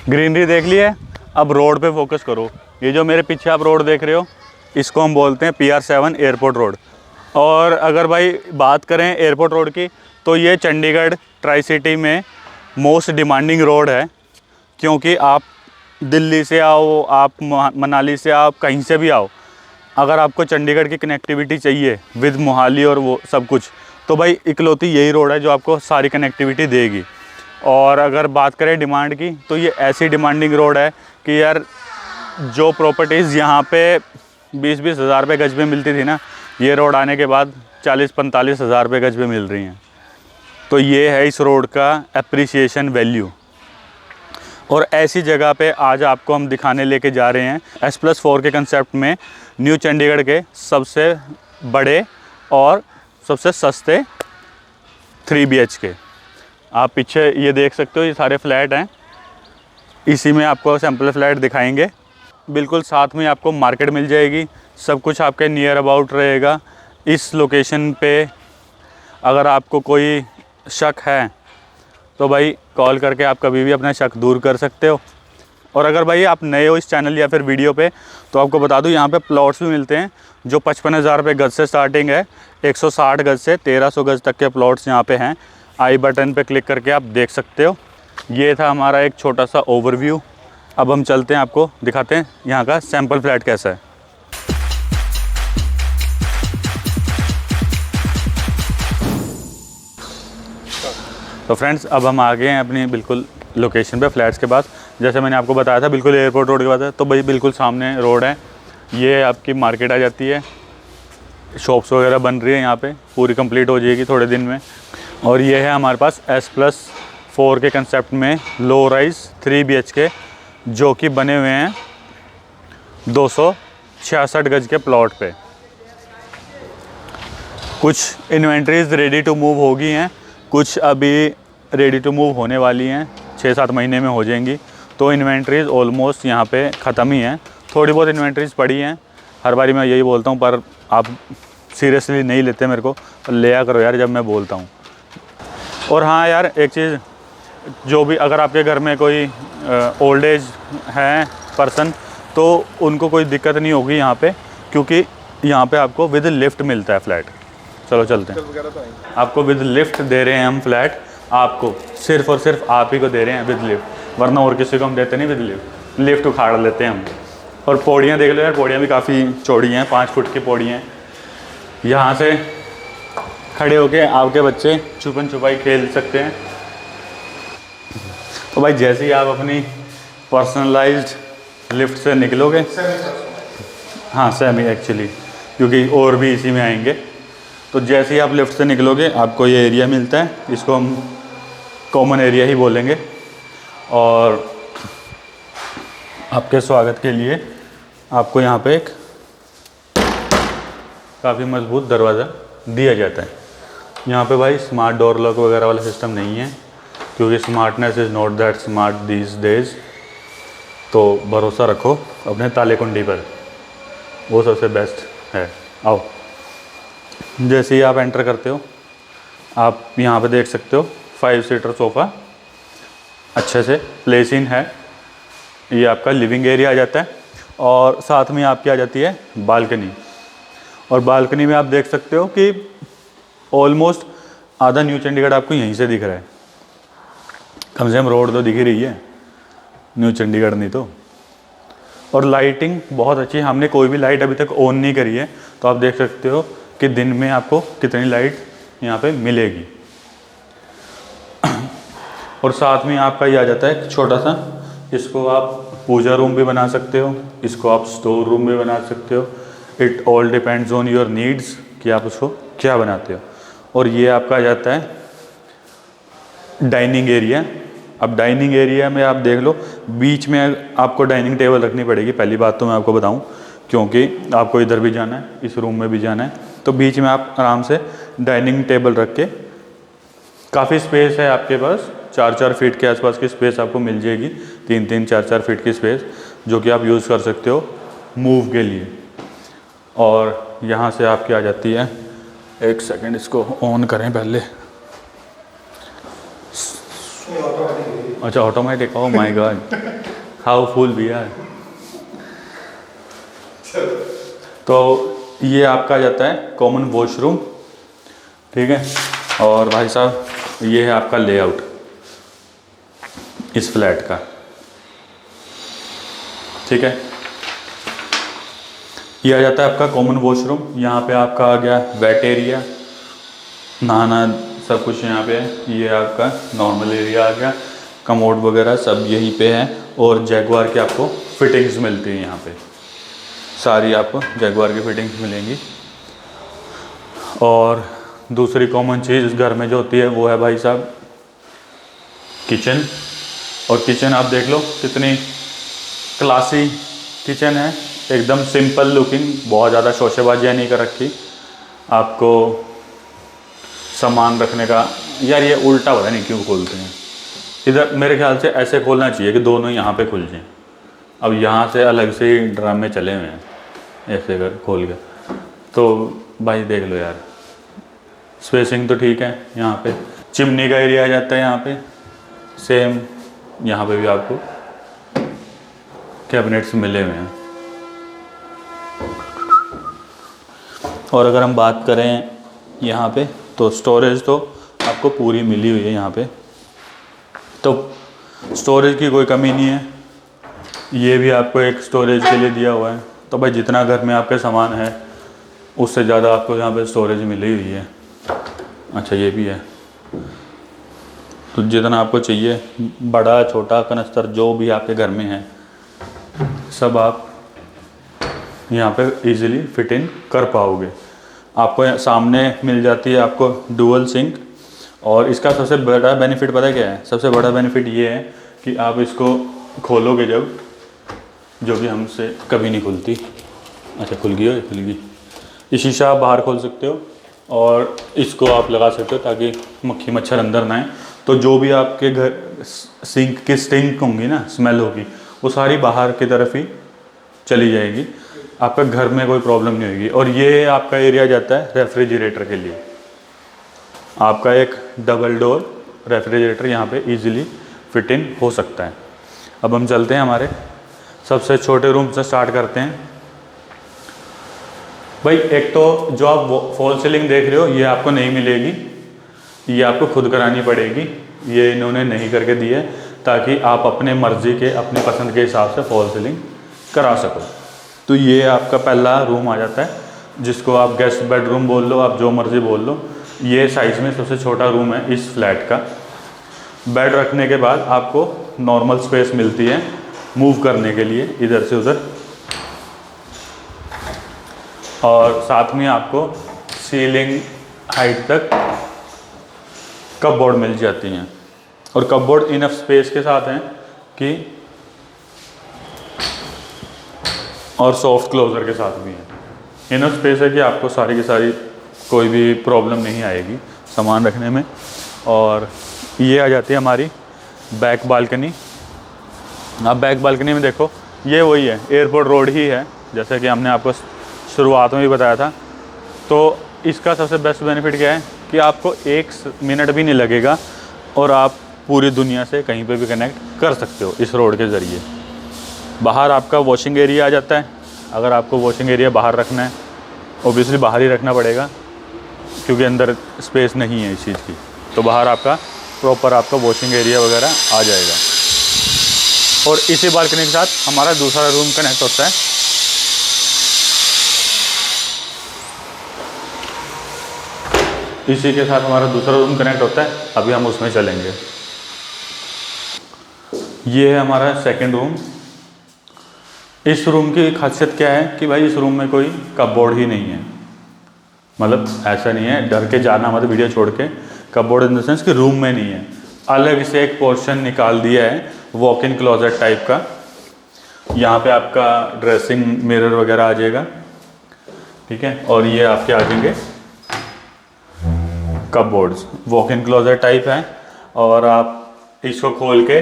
Greenery देख ली है, अब रोड पे फोकस करो। ये जो मेरे पीछे आप रोड देख रहे हो, इसको हम बोलते हैं PR7 एयरपोर्ट रोड। और अगर भाई बात करें एयरपोर्ट रोड की, तो ये चंडीगढ़ ट्राई सिटी में मोस्ट डिमांडिंग रोड है, क्योंकि आप दिल्ली से आओ, आप मनाली से आओ, कहीं से भी आओ, अगर आपको चंडीगढ़ की कनेक्टिविटी चाहिए विद मोहाली और वो सब कुछ, तो भाई इकलौती यही रोड है जो आपको सारी कनेक्टिविटी देगी। और अगर बात करें डिमांड की, तो ये ऐसी डिमांडिंग रोड है कि यार जो प्रॉपर्टीज़ यहाँ पे 20-20 हज़ार रुपये गज पे मिलती थी ना, ये रोड आने के बाद 40-45 हज़ार रुपये गज पे मिल रही हैं। तो ये है इस रोड का एप्रिसिएशन वैल्यू। और ऐसी जगह पे आज आपको हम दिखाने लेके जा रहे हैं S+4 के कंसेप्ट में न्यू चंडीगढ़ के सबसे बड़े और सबसे सस्ते 3 BHK। आप पीछे ये देख सकते हो, ये सारे फ्लैट हैं, इसी में आपको सैम्पल फ्लैट दिखाएंगे। बिल्कुल साथ में आपको मार्केट मिल जाएगी, सब कुछ आपके नियर अबाउट रहेगा। इस लोकेशन पे अगर आपको कोई शक है तो भाई कॉल करके आप कभी भी अपना शक दूर कर सकते हो। और अगर भाई आप नए हो इस चैनल या फिर वीडियो पे, तो आपको बता दूं यहाँ पे प्लॉट्स भी मिलते हैं जो 55,000 रुपये गज से स्टार्टिंग है। 160 गज से 1300 गज तक के प्लॉट्स यहाँ पे हैं। आई बटन पे क्लिक करके आप देख सकते हो। ये था हमारा एक छोटा सा ओवरव्यू। अब हम चलते हैं, आपको दिखाते हैं यहाँ का सैम्पल फ्लैट कैसा है। तो फ्रेंड्स, अब हम आ गए हैं अपनी बिल्कुल लोकेशन पे, फ्लैट्स के पास। जैसे मैंने आपको बताया था बिल्कुल एयरपोर्ट रोड के पास है, तो भाई बिल्कुल सामने रोड है। ये आपकी मार्केट आ जाती है, शॉप्स वगैरह बन रही है यहाँ पे, पूरी कंप्लीट हो जाएगी थोड़े दिन में। और ये है हमारे पास S+4 के कंसेप्ट में लो राइज 3 BHK, जो कि बने हुए हैं 266 गज के प्लॉट पे। कुछ इन्वेंट्रीज रेडी टू मूव हो गई हैं, कुछ अभी रेडी टू मूव होने वाली हैं, 6-7 महीने में हो जाएंगी। तो इन्वेंट्रीज़ ऑलमोस्ट यहाँ पे ख़त्म ही हैं। थोड़ी बहुत इन्वेंट्रीज़ पड़ी हैं, हर बारी मैं यही बोलता हूँ, पर आप सीरियसली नहीं लेते मेरे को, लिया करो यार जब मैं बोलता हूँ। और हाँ यार, एक चीज़, जो भी अगर आपके घर में कोई ओल्ड एज है पर्सन, तो उनको कोई दिक्कत नहीं होगी यहाँ पे, क्योंकि यहाँ पे आपको विद लिफ्ट मिलता है फ्लैट। चलो चलते हैं, आपको विद लिफ्ट दे रहे हैं हम फ्लैट, आपको सिर्फ और सिर्फ आप ही को दे रहे हैं विद लिफ्ट, वरना और किसी को हम देते नहीं विद लिफ्ट। लिफ्ट उखाड़ लेते हैं हम। और पौड़ियाँ देख लो यार, पौड़ियाँ भी काफ़ी चौड़ी हैं, 5 फुट की पौड़ियाँ हैं। यहाँ से खड़े होके आपके बच्चे छुपन छुपाई खेल सकते हैं। तो भाई जैसे ही आप अपनी पर्सनलाइज्ड लिफ्ट से निकलोगे, हाँ सेमी एक्चुअली, क्योंकि और भी इसी में आएंगे। तो जैसे ही आप लिफ्ट से निकलोगे, आपको ये एरिया मिलता है, इसको हम कॉमन एरिया ही बोलेंगे। और आपके स्वागत के लिए आपको यहाँ पे एक काफ़ी मजबूत दरवाज़ा दिया जाता है। यहाँ पे भाई स्मार्ट डोर लॉक वगैरह वाला सिस्टम नहीं है, क्योंकि smartness is not that smart these days. तो भरोसा रखो अपने ताले कुंडी पर, वो सबसे बेस्ट है। आओ, जैसे ही आप एंटर करते हो, आप यहाँ पे देख सकते हो 5 सीटर सोफ़ा अच्छे से प्लेस इन है। ये आपका लिविंग एरिया आ जाता है, और साथ में आपकी आ जाती है बालकनी। और बालकनी में आप देख सकते हो कि ऑलमोस्ट आधा न्यू चंडीगढ़ आपको यहीं से दिख रहा है। कम से कम रोड तो दिख ही रही है, न्यू चंडीगढ़ नहीं तो। और लाइटिंग बहुत अच्छी है, हमने कोई भी लाइट अभी तक ऑन नहीं करी है, तो आप देख सकते हो कि दिन में आपको कितनी लाइट यहाँ पे मिलेगी। और साथ में आपका ये आ जाता है छोटा सा, इसको आप पूजा रूम भी बना सकते हो, इसको आप स्टोर रूम भी बना सकते हो। It all depends on your needs कि आप उसको क्या बनाते हो। और ये आपका आ जाता है डाइनिंग एरिया। अब डाइनिंग एरिया में आप देख लो, बीच में आपको डाइनिंग टेबल रखनी पड़ेगी, पहली बात तो मैं आपको बताऊं, क्योंकि आपको इधर भी जाना है, इस रूम में भी जाना है। तो बीच में आप आराम से डाइनिंग टेबल रख के, काफ़ी स्पेस है आपके पास, 4-4 फीट के आसपास की स्पेस आपको मिल जाएगी, 3-3, 4-4 फीट की स्पेस, जो कि आप यूज़ कर सकते हो मूव के लिए। और यहाँ से आपकी आ जाती है, एक सेकंड इसको ऑन करें पहले, अच्छा automatic, oh my God, how full भी यार। तो ये आपका आ जाता है कॉमन वॉशरूम, ठीक है। और भाई साहब ये है आपका लेआउट इस फ्लैट का, ठीक है। ये आ जाता है आपका कॉमन वॉशरूम। यहाँ पे आपका आ गया वेट एरिया, नहाना सब कुछ यहाँ पे है। ये आपका नॉर्मल एरिया आ गया, कमोड वगैरह सब यहीं पे है। और जैगुआर की आपको फिटिंग्स मिलती हैं यहाँ पे, सारी आपको जैगुआर की फिटिंग्स मिलेंगी। और दूसरी कॉमन चीज़ घर में जो होती है वो है भाई साहब किचन। और किचन आप देख लो कितनी क्लासी किचन है, एकदम सिंपल लुकिंग, बहुत ज़्यादा शोशेबाजियाँ नहीं कर रखी। आपको सामान रखने का, यार ये उल्टा पता नहीं क्यों खोलते हैं इधर, मेरे ख्याल से ऐसे खोलना चाहिए कि दोनों यहाँ पे खुल जाएं। अब यहाँ से अलग से ही ड्रामे चले हुए हैं ऐसे कर खोल के, तो भाई देख लो यार, स्पेसिंग तो ठीक है। यहाँ पे चिमनी का एरिया आ जाता है, यहाँ पे सेम, यहाँ पे भी आपको कैबिनेट्स मिले हुए हैं। और अगर हम बात करें यहाँ पे, तो स्टोरेज तो आपको पूरी मिली हुई है यहाँ पे, तो स्टोरेज की कोई कमी नहीं है। ये भी आपको एक स्टोरेज के लिए दिया हुआ है। तो भाई जितना घर में आपके सामान है उससे ज़्यादा आपको यहाँ पे स्टोरेज मिली हुई है। अच्छा ये भी है, तो जितना आपको चाहिए, बड़ा छोटा कनस्तर जो भी आपके घर में है सब आप यहाँ पे इजीली फिट इन कर पाओगे। आपको सामने मिल जाती है आपको डुअल सिंक। और इसका सबसे बड़ा बेनिफिट पता है क्या है? सबसे बड़ा बेनिफिट ये है कि आप इसको खोलोगे जब, जो कि हमसे कभी नहीं खुलती। अच्छा खुल गई, खुल गई। ये शीशा आप बाहर खोल सकते हो और इसको आप लगा सकते हो ताकि मक्खी मच्छर अंदर ना आए। तो जो भी आपके घर सिंक की स्टिंक होंगी ना, स्मेल होगी, वो सारी बाहर की तरफ ही चली जाएगी, आपका घर में कोई प्रॉब्लम नहीं होगी। और ये आपका एरिया जाता है रेफ्रिजरेटर के लिए। आपका एक डबल डोर रेफ्रिजरेटर यहाँ पे इजीली फिट इन हो सकता है। अब हम चलते हैं हमारे सबसे छोटे रूम से स्टार्ट करते हैं। भाई एक तो जो आप फॉल सीलिंग देख रहे हो ये आपको नहीं मिलेगी, ये आपको खुद करानी पड़ेगी। ये इन्होंने नहीं करके दी है ताकि आप अपने मर्ज़ी के, अपनी पसंद के हिसाब से फॉल सीलिंग करा सको। तो ये आपका पहला रूम आ जाता है, जिसको आप गेस्ट बेडरूम बोल लो, आप जो मर्ज़ी बोल लो। ये साइज़ में सबसे छोटा रूम है इस फ्लैट का। बेड रखने के बाद आपको नॉर्मल स्पेस मिलती है मूव करने के लिए इधर से उधर। और साथ में आपको सीलिंग हाइट तक कपबोर्ड मिल जाती हैं। और कपबोर्ड इनफ स्पेस के साथ हैं कि, और सॉफ्ट क्लोजर के साथ भी है। इनफ स्पेस है कि आपको सारी की सारी कोई भी प्रॉब्लम नहीं आएगी सामान रखने में। और ये आ जाती है हमारी बैक बालकनी। आप बैक बालकनी में देखो, ये वही है, एयरपोर्ट रोड ही है, जैसे कि हमने आपको शुरुआत में भी बताया था। तो इसका सबसे बेस्ट बेनिफिट क्या है कि आपको 1 मिनट भी नहीं लगेगा और आप पूरी दुनिया से कहीं पे भी कनेक्ट कर सकते हो इस रोड के ज़रिए। बाहर आपका वॉशिंग एरिया आ जाता है। अगर आपको वॉशिंग एरिया बाहर रखना है, ओबियसली बाहर ही रखना पड़ेगा क्योंकि अंदर स्पेस नहीं है इस चीज़ की। तो बाहर आपका प्रॉपर आपका वॉशिंग एरिया वगैरह आ जाएगा। और इसी बालकनी के साथ हमारा दूसरा रूम कनेक्ट होता है। इसी के साथ हमारा दूसरा रूम कनेक्ट होता है, अभी हम उसमें चलेंगे। ये है हमारा सेकंड रूम। इस रूम की खासियत क्या है कि भाई इस रूम में कोई कपबोर्ड ही नहीं है। मतलब ऐसा नहीं है डर के जाना मत वीडियो छोड़ के, कपबोर्ड इन द सेंस कि रूम में नहीं है, अलग से एक पोर्शन निकाल दिया है वॉक इन क्लोजेट टाइप का। यहाँ पे आपका ड्रेसिंग मिरर वगैरह आ जाएगा, ठीक है। और ये आपके आ जाएंगे cupboards, walk in closet type है। और आप इसको खोल के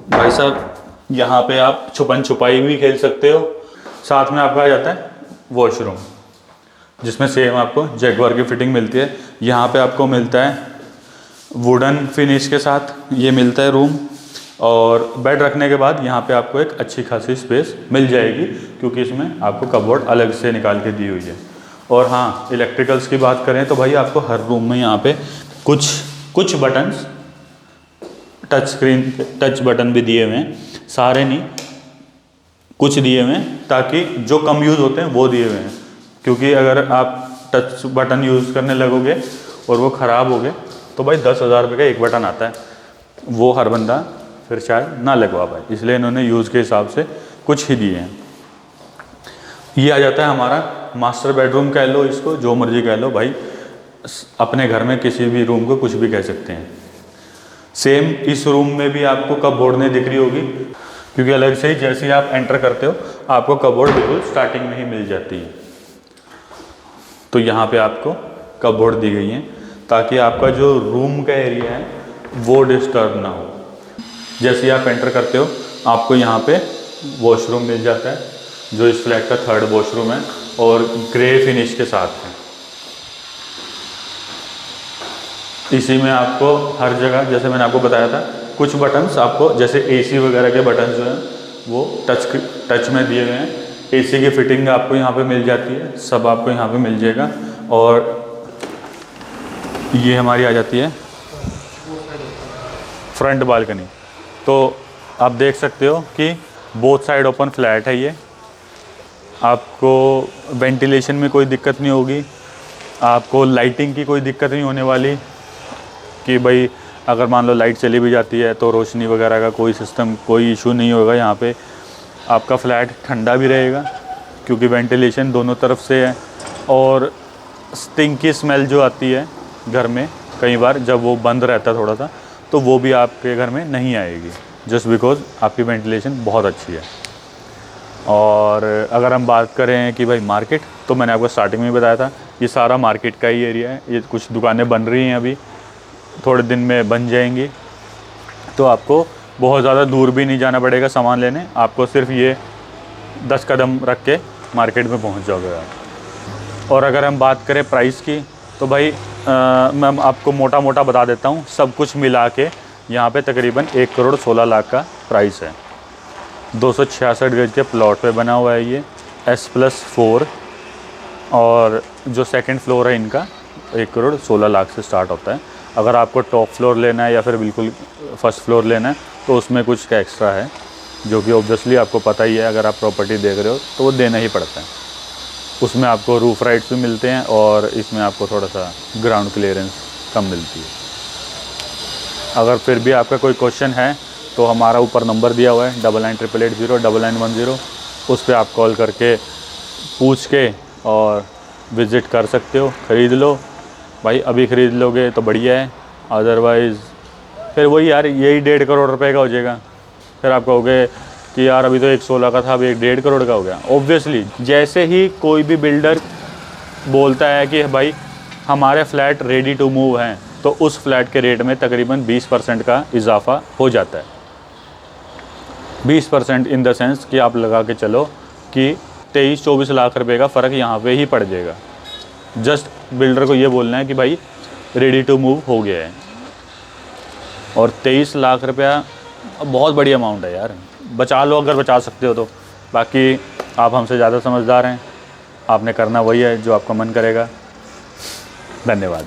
भाई साहब यहाँ पे आप छुपन छुपाई भी खेल सकते हो। साथ में आपका आ जाता है वॉशरूम, जिसमें सेम आपको जैगुआर की फिटिंग मिलती है। यहाँ पे आपको मिलता है वुडन फिनिश के साथ ये मिलता है रूम। और बेड रखने के बाद यहाँ पे आपको एक अच्छी खासी स्पेस मिल जाएगी, क्योंकि इसमें आपको कपबोर्ड अलग से निकाल के दी हुई है। और हाँ, इलेक्ट्रिकल्स की बात करें तो भाई आपको हर रूम में यहाँ पे कुछ बटन्स, टच बटन भी दिए हुए हैं, सारे नहीं, कुछ दिए हुए हैं, ताकि जो कम यूज़ होते हैं वो दिए हुए हैं। क्योंकि अगर आप टच बटन यूज़ करने लगोगे और वो ख़राब हो गए तो भाई 10,000 रुपये का एक बटन आता है, वो हर बंदा फिर शायद ना लगवा पाए, इसलिए इन्होंने यूज़ के हिसाब से कुछ ही दिए हैं। ये आ जाता है हमारा मास्टर बेडरूम, कह लो इसको जो मर्जी कह लो भाई, अपने घर में किसी भी रूम को कुछ भी कह सकते हैं। सेम इस रूम में भी आपको कपबोर्ड नहीं दिख रही होगी, क्योंकि अलग से ही जैसे ही आप एंटर करते हो आपको कपबोर्ड बिल्कुल स्टार्टिंग में ही मिल जाती है। तो यहाँ पे आपको कपबोर्ड दी गई है ताकि आपका जो रूम का एरिया है वो डिस्टर्ब ना हो। जैसे ही आप एंटर करते हो आपको यहाँ पे वॉशरूम मिल जाता है, जो इस फ्लैट का 3rd वॉशरूम है और ग्रे फिनिश के साथ है। इसी में आपको हर जगह, जैसे मैंने आपको बताया था, कुछ बटन्स आपको जैसे एसी वगैरह के बटन्स जो हैं वो टच में दिए गए हैं। एसी की फिटिंग आपको यहाँ पे मिल जाती है, सब आपको यहाँ पे मिल जाएगा। और ये हमारी आ जाती है फ्रंट बालकनी। तो आप देख सकते हो कि बोथ साइड ओपन फ्लैट है ये, आपको वेंटिलेशन में कोई दिक्कत नहीं होगी, आपको लाइटिंग की कोई दिक्कत नहीं होने वाली कि भाई अगर मान लो लाइट चली भी जाती है तो रोशनी वगैरह का कोई सिस्टम, कोई इशू नहीं होगा। यहाँ पे आपका फ्लैट ठंडा भी रहेगा क्योंकि वेंटिलेशन दोनों तरफ से है। और स्टिंकी स्मेल जो आती है घर में कई बार जब वो बंद रहता है थोड़ा सा, तो वो भी आपके घर में नहीं आएगी, जस्ट बिकॉज आपकी वेंटिलेशन बहुत अच्छी है। और अगर हम बात करें कि भाई मार्केट, तो मैंने आपको स्टार्टिंग में बताया था ये सारा मार्केट का ही एरिया है। ये कुछ दुकानें बन रही हैं, अभी थोड़े दिन में बन जाएंगी, तो आपको बहुत ज़्यादा दूर भी नहीं जाना पड़ेगा सामान लेने, आपको सिर्फ ये 10 कदम रख के मार्केट में पहुंच जाओगे आप। और अगर हम बात करें प्राइस की, तो भाई मैं आपको मोटा मोटा बता देता हूँ, सब कुछ मिला के यहाँ पे तकरीबन 1,16,00,000 का प्राइस है। 266 गज के प्लॉट पे बना हुआ है ये, S+4। और जो सेकंड फ्लोर है इनका 1,16,00,000 से स्टार्ट होता है। अगर आपको टॉप फ्लोर लेना है या फिर बिल्कुल फर्स्ट फ्लोर लेना है तो उसमें कुछ का एक्स्ट्रा है, जो कि ऑब्वियसली आपको पता ही है, अगर आप प्रॉपर्टी देख रहे हो तो वो देना ही पड़ता है। उसमें आपको रूफ राइट्स भी मिलते हैं और इसमें आपको थोड़ा सा ग्राउंड क्लियरेंस कम मिलती है। अगर फिर भी आपका कोई क्वेश्चन है तो हमारा ऊपर नंबर दिया हुआ है 9988099910, उस पर आप कॉल करके पूछ के और विज़िट कर सकते हो, ख़रीद लो भाई। अभी ख़रीद लोगे तो बढ़िया है, अदरवाइज़ फिर वही यार यही 1.5 करोड़ रुपए का हो जाएगा। फिर आप कहोगे कि यार अभी तो 1,16 का था, अभी 1.5 करोड़ का हो गया। ऑब्वियसली जैसे ही कोई भी बिल्डर बोलता है कि भाई हमारे फ्लैट रेडी टू मूव हैं, तो उस फ्लैट के रेट में तकरीबन 20% का इजाफा हो जाता है। 20% इन द सेंस कि आप लगा के चलो कि 23-24 लाख रुपए का फ़र्क यहाँ पे ही पड़ जाएगा। जस्ट बिल्डर को ये बोलना है कि भाई रेडी टू मूव हो गया है। और 23 लाख रुपया बहुत बड़ी अमाउंट है यार, बचा लो अगर बचा सकते हो तो। बाकी आप हमसे ज़्यादा समझदार हैं, आपने करना वही है जो आपका मन करेगा। धन्यवाद।